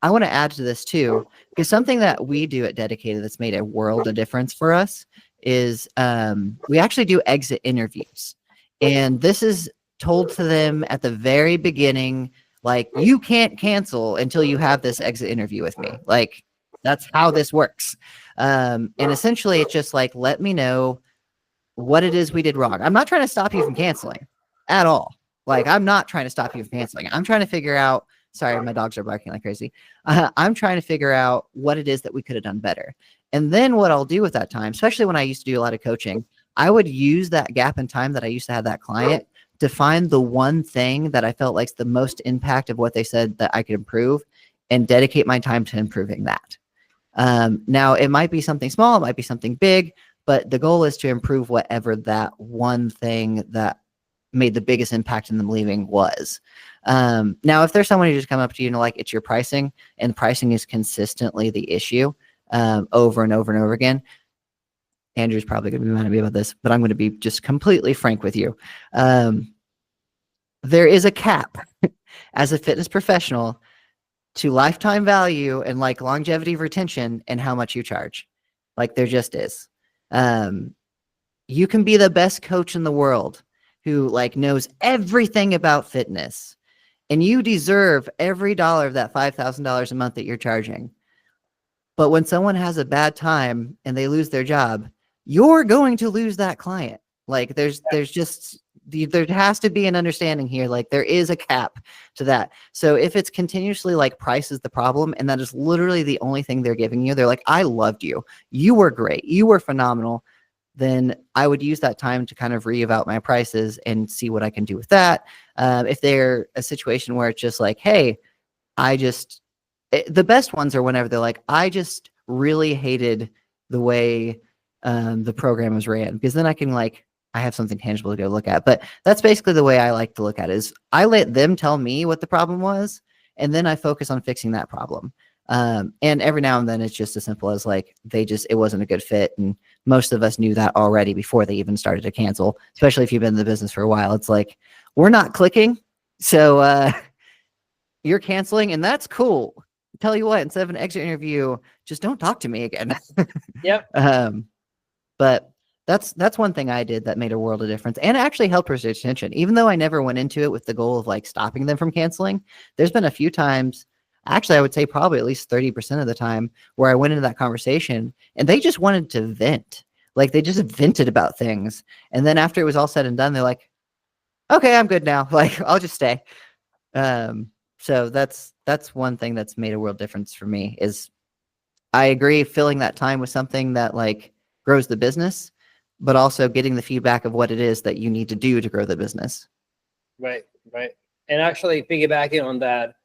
I want to add to this too, because something that we do at Dedicated that's made a world of difference for us is we actually do exit interviews. And this is told to them at the very beginning, like, you can't cancel until you have this exit interview with me. Like, that's how this works. And essentially, it's just like, let me know what it is we did wrong. I'm not trying to stop you from canceling at all. Like, I'm not trying to stop you from canceling. I'm trying to figure out, sorry, my dogs are barking like crazy. I'm trying to figure out what it is that we could have done better. And then what I'll do with that time, especially when I used to do a lot of coaching, I would use that gap in time that I used to have that client to find the one thing that I felt like the most impact of what they said that I could improve and dedicate my time to improving that. Now, it might be something small, it might be something big, but the goal is to improve whatever that one thing that made the biggest impact in them leaving was. Now, if there's someone who just come up to you and like, it's your pricing, and pricing is consistently the issue over and over and over again, Andrew's probably going to be mad at me about this, but I'm going to be just completely frank with you. There is a cap as a fitness professional to lifetime value and like longevity retention and how much you charge. Like, there just is. You can be the best coach in the world who like knows everything about fitness, and you deserve every dollar of that $5,000 a month that you're charging. But when someone has a bad time and they lose their job, you're going to lose that client. Like, there has to be an understanding here. Like, there is a cap to that. So if it's continuously like price is the problem, and that is literally the only thing they're giving you, they're like, I loved you. You were great. You were phenomenal. Then I would use that time to kind of re-evaluate my prices and see what I can do with that. If they're a situation where it's just like, hey, the best ones are whenever they're like, I just really hated the way the program was ran, because then I can like, I have something tangible to go look at. But that's basically the way I like to look at it, is I let them tell me what the problem was, and then I focus on fixing that problem. And every now and then it's just as simple as like, it wasn't a good fit. And most of us knew that already before they even started to cancel, especially if you've been in the business for a while. It's like, we're not clicking. So you're canceling, and that's cool. Tell you what, instead of an exit interview, just don't talk to me again. Yep. But that's one thing I did that made a world of difference, and actually helped retention. Even though I never went into it with the goal of like stopping them from canceling, there's been a few times, actually I would say probably at least 30% of the time, where I went into that conversation and they just wanted to vent. Like, they just vented about things. And then after it was all said and done, they're like, okay, I'm good now. Like, I'll just stay. So that's one thing that's made a world difference for me, is I agree filling that time with something that like grows the business, but also getting the feedback of what it is that you need to do to grow the business. Right. And actually piggybacking on that,